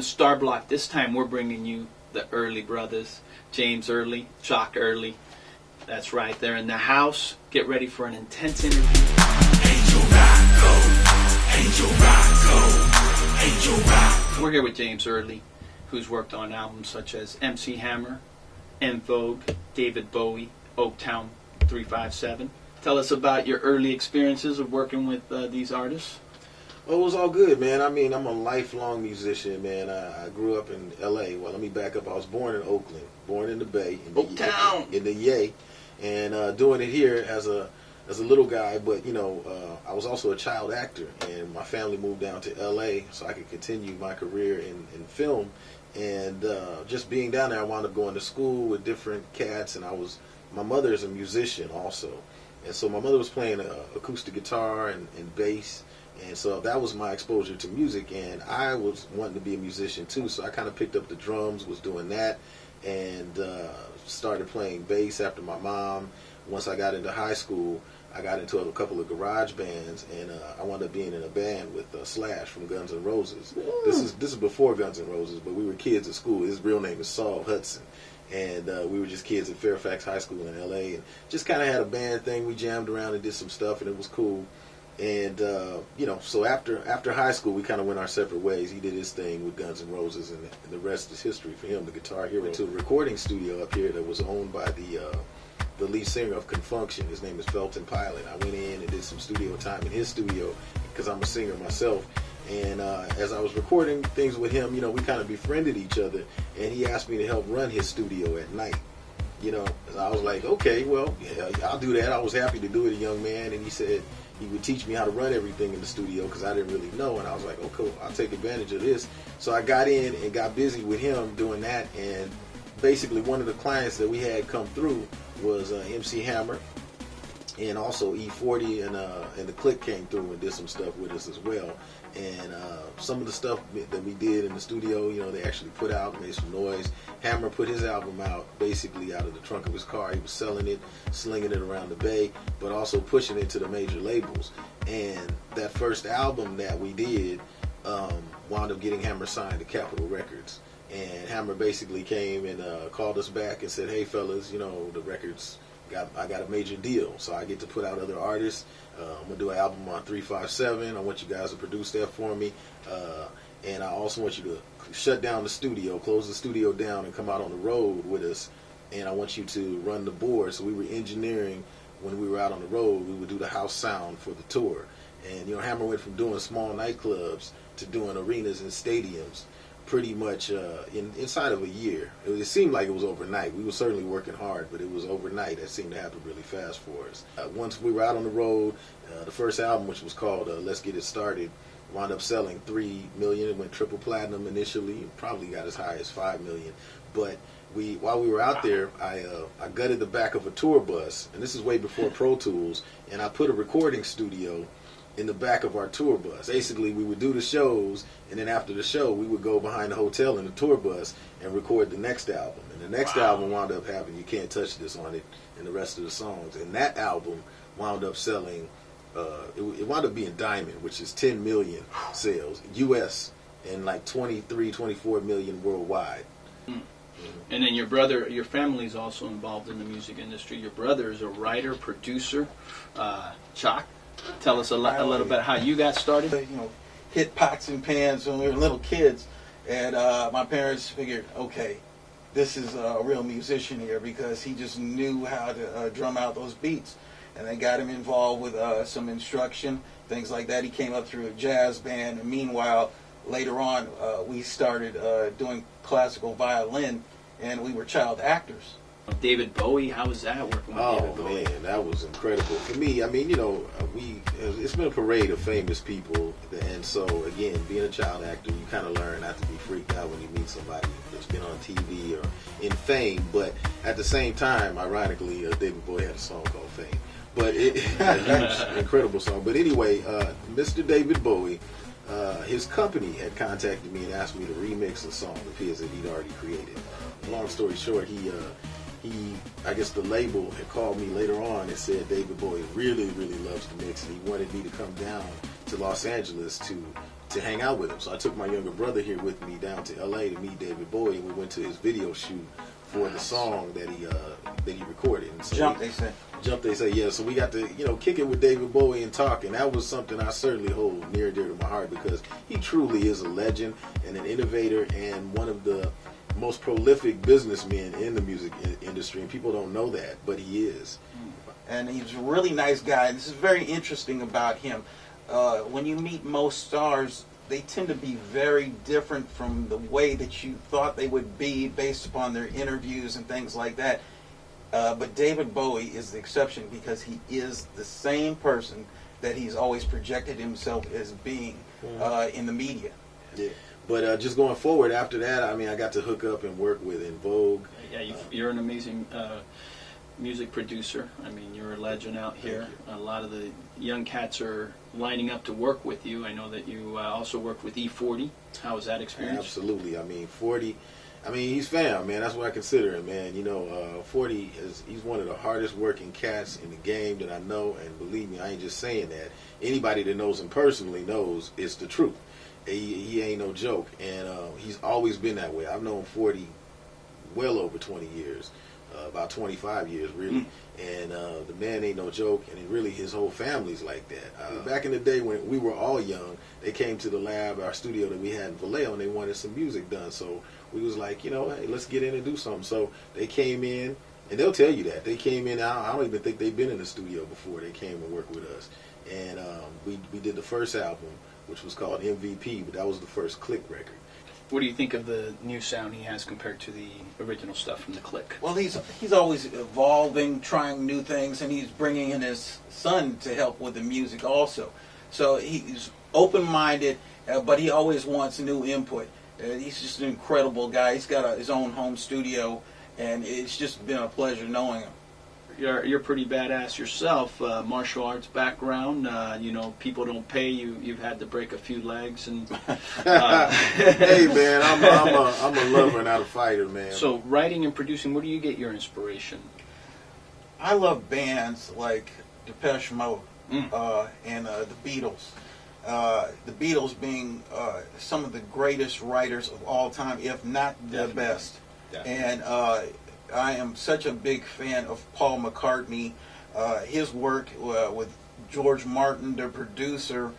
Star Block. This time we're bringing you the Early brothers, James Early, Jock Early. That's right, they're in the house. Get ready for an intense interview. Angel Rocco, Angel Rocco, Angel Rocco. We're here with James Early, who's worked on albums such as MC Hammer, En Vogue, David Bowie, Oaktown 357. Tell us about your early experiences of working with these artists. Well, it was all good, man. I mean, I'm a lifelong musician, man. I grew up in L.A. Well, let me back up. I was born in Oakland, born in the Bay, in the Yay, and doing it here as a little guy. But you know, I was also a child actor, and my family moved down to L.A. so I could continue my career in film. And just being down there, I wound up going to school with different cats, and my mother is a musician also, and so my mother was playing acoustic guitar and bass. And so that was my exposure to music, and I was wanting to be a musician too, so I kind of picked up the drums, was doing that, and started playing bass after my mom. Once I got into high school, I got into a couple of garage bands, and I wound up being in a band with Slash from Guns N' Roses. This is before Guns N' Roses, but we were kids at school. His real name is Saul Hudson. And we were just kids at Fairfax High School in L.A. and just kind of had a band thing. We jammed around and did some stuff, and it was cool. And, you know, so after high school, we kind of went our separate ways. He did his thing with Guns N' Roses, and the rest is history for him, the guitar hero. Went to a recording studio up here that was owned by the lead singer of Confunction. His name is Felton Pilot. I went in and did some studio time in his studio because I'm a singer myself. And as I was recording things with him, you know, we kind of befriended each other, and he asked me to help run his studio at night. You know, I was like, okay, well, yeah, I'll do that. I was happy to do it, a young man, and he said he would teach me how to run everything in the studio because I didn't really know, and I was like, oh, cool, I'll take advantage of this. So I got in and got busy with him doing that, and basically one of the clients that we had come through was MC Hammer, and also E40, and the Click came through and did some stuff with us as well. And some of the stuff that we did in the studio, you know, they actually put out, made some noise. Hammer put his album out basically out of the trunk of his car. He was selling it, slinging it around the Bay, but also pushing it to the major labels. And that first album that we did wound up getting Hammer signed to Capitol Records. And Hammer basically came and called us back and said, hey, fellas, you know, the records, I got a major deal, so I get to put out other artists. I'm going to do an album on 357. I want you guys to produce that for me. And I also want you to shut down the studio, close the studio down, and come out on the road with us. And I want you to run the board. So we were engineering when we were out on the road. We would do the house sound for the tour. And, you know, Hammer went from doing small nightclubs to doing arenas and stadiums pretty much inside of a year. It seemed like it was overnight. We were certainly working hard, but it was overnight. That seemed to happen really fast for us. Once we were out on the road, the first album, which was called Let's Get It Started, wound up selling 3 million. It went triple platinum initially, probably got as high as 5 million. But while we were out there, I gutted the back of a tour bus, and this is way before Pro Tools, and I put a recording studio in the back of our tour bus. Basically, we would do the shows, and then after the show, we would go behind the hotel in the tour bus and record the next album. And the next album wound up having You Can't Touch This on it and the rest of the songs. And that album wound up selling, it wound up being diamond, which is 10 million sales, U.S., and like 23, 24 million worldwide. And then your family is also involved in the music industry. Your brother is a writer, producer, Jock. Tell us a little bit how you got started. You know, hit pots and pans when we were little kids, and my parents figured, okay, this is a real musician here because he just knew how to drum out those beats, and they got him involved with some instruction, things like that. He came up through a jazz band, and meanwhile, later on, we started doing classical violin, and we were child actors. David Bowie, how was that working with David Bowie? Oh man, that was incredible. For me, I mean, you know, it's been a parade of famous people, and so again, being a child actor, you kind of learn not to be freaked out when you meet somebody that's been on TV or in fame, but at the same time, ironically, David Bowie had a song called Fame, but a huge, incredible song. But anyway, Mr. David Bowie, his company had contacted me and asked me to remix a song of his that he'd already created. Long story short, I guess the label had called me later on and said David Bowie really, really loves the mix, and he wanted me to come down to Los Angeles to to hang out with him. So I took my younger brother here with me down to L.A. to meet David Bowie, and we went to his video shoot for the song that he recorded. And so Jump, they say. Jump, they say, yeah. So we got to, kick it with David Bowie and talk, and that was something I certainly hold near and dear to my heart, because he truly is a legend and an innovator and one of the most prolific businessmen in the music industry, and people don't know that, but he is. And he's a really nice guy. This is very interesting about him. When you meet most stars, they tend to be very different from the way that you thought they would be based upon their interviews and things like that. But David Bowie is the exception, because he is the same person that he's always projected himself as being in the media. Yeah. But just going forward after that, I got to hook up and work with En Vogue. Yeah, you're an amazing music producer. You're a legend out here. A lot of the young cats are lining up to work with you. I know that you also worked with E40. How was that experience? Absolutely. 40, he's fam, man. That's what I consider him, man. 40 he's one of the hardest working cats in the game that I know, and believe me, I ain't just saying that. Anybody that knows him personally knows it's the truth. He ain't no joke, and he's always been that way. I've known 40 well over 20 years. About 25 years, really. And the man ain't no joke, and really his whole family's like that. Back in the day when we were all young, they came to the lab, our studio that we had in Vallejo, and they wanted some music done. So we was like, hey, let's get in and do something. So they came in, and they'll tell you that. They came in, I don't even think they've been in the studio before they came and worked with us. And we did the first album, which was called MVP, but that was the first Click record. What do you think of the new sound he has compared to the original stuff from the Click? Well, he's always evolving, trying new things, and he's bringing in his son to help with the music also. So he's open-minded, but he always wants new input. He's just an incredible guy. He's got his own home studio, and it's just been a pleasure knowing him. You're pretty badass yourself. Martial arts background. People don't pay you. You've had to break a few legs and. Hey man, I'm a lover, not a fighter, man. So writing and producing, where do you get your inspiration? I love bands like Depeche Mode and the Beatles. The Beatles being some of the greatest writers of all time, if not the best. Definitely. And I am such a big fan of Paul McCartney. His work with George Martin, the producer,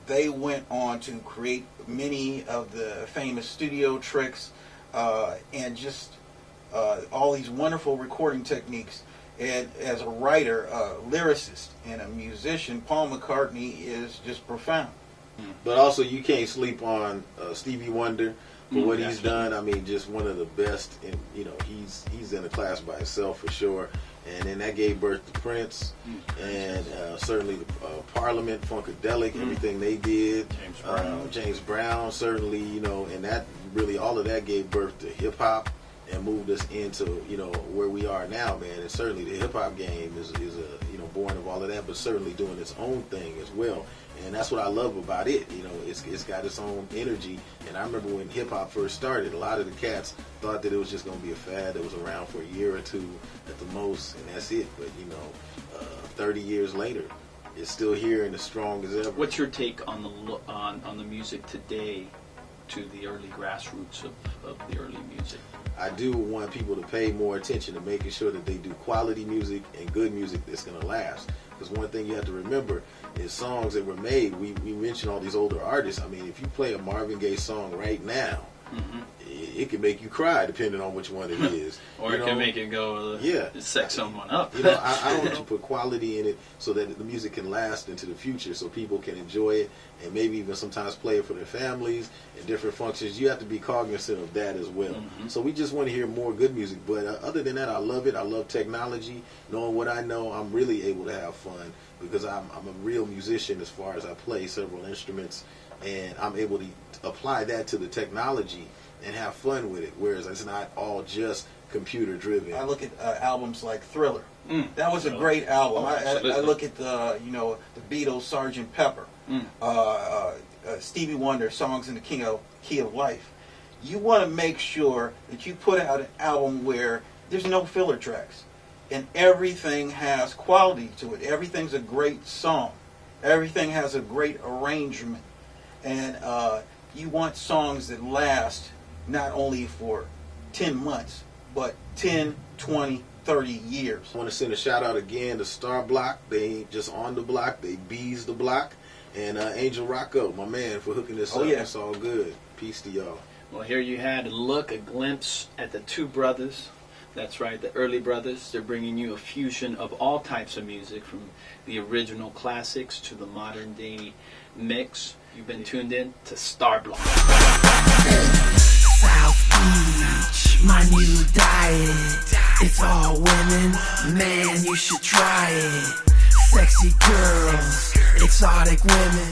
they went on to create many of the famous studio tricks and just all these wonderful recording techniques. And as a writer, lyricist, and a musician, Paul McCartney is just profound. But also, you can't sleep on Stevie Wonder. For what he's done, just one of the best. And he's in a class by himself for sure. And then that gave birth to Prince, and certainly the Parliament, Funkadelic, everything they did. James Brown, certainly, and that really all of that gave birth to hip hop and moved us into where we are now, man. And certainly the hip hop game is born of all of that, but certainly doing its own thing as well. And that's what I love about it. It's got its own energy. And I remember when hip-hop first started, a lot of the cats thought that it was just going to be a fad that was around for a year or two at the most, and that's it. But, 30 years later, it's still here and as strong as ever. What's your take on the music today to the early grassroots of the early music? I do want people to pay more attention to making sure that they do quality music and good music that's going to last. Because one thing you have to remember is songs that were made. We mentioned all these older artists. If you play a Marvin Gaye song right now, it can make you cry depending on which one it is. Or it can make it go, sex someone up. I don't want to put quality in it so that the music can last into the future, so people can enjoy it and maybe even sometimes play it for their families and different functions. You have to be cognizant of that as well. So we just want to hear more good music. But other than that, I love it. I love technology. Knowing what I know, I'm really able to have fun because I'm a real musician as far as I play several instruments, and I'm able to apply that to the technology and have fun with it, whereas it's not all just computer driven. I look at albums like Thriller. That was a great album. I look at the Beatles, Sgt. Pepper, Stevie Wonder, Songs in the Key of Life. You want to make sure that you put out an album where there's no filler tracks, and everything has quality to it. Everything's a great song. Everything has a great arrangement. And you want songs that last not only for 10 months, but 10, 20, 30 years. I want to send a shout out again to Star Block. They ain't just on the block, they bees the block. And Angel Rocco, my man, for hooking this up. Yeah. It's all good. Peace to y'all. Well, here you had a glimpse at the two brothers. That's right, the early brothers. They're bringing you a fusion of all types of music, from the original classics to the modern day mix. You've been tuned in to Star Block. South Beach, my new diet. It's all women, man, you should try it. Sexy girls, exotic women.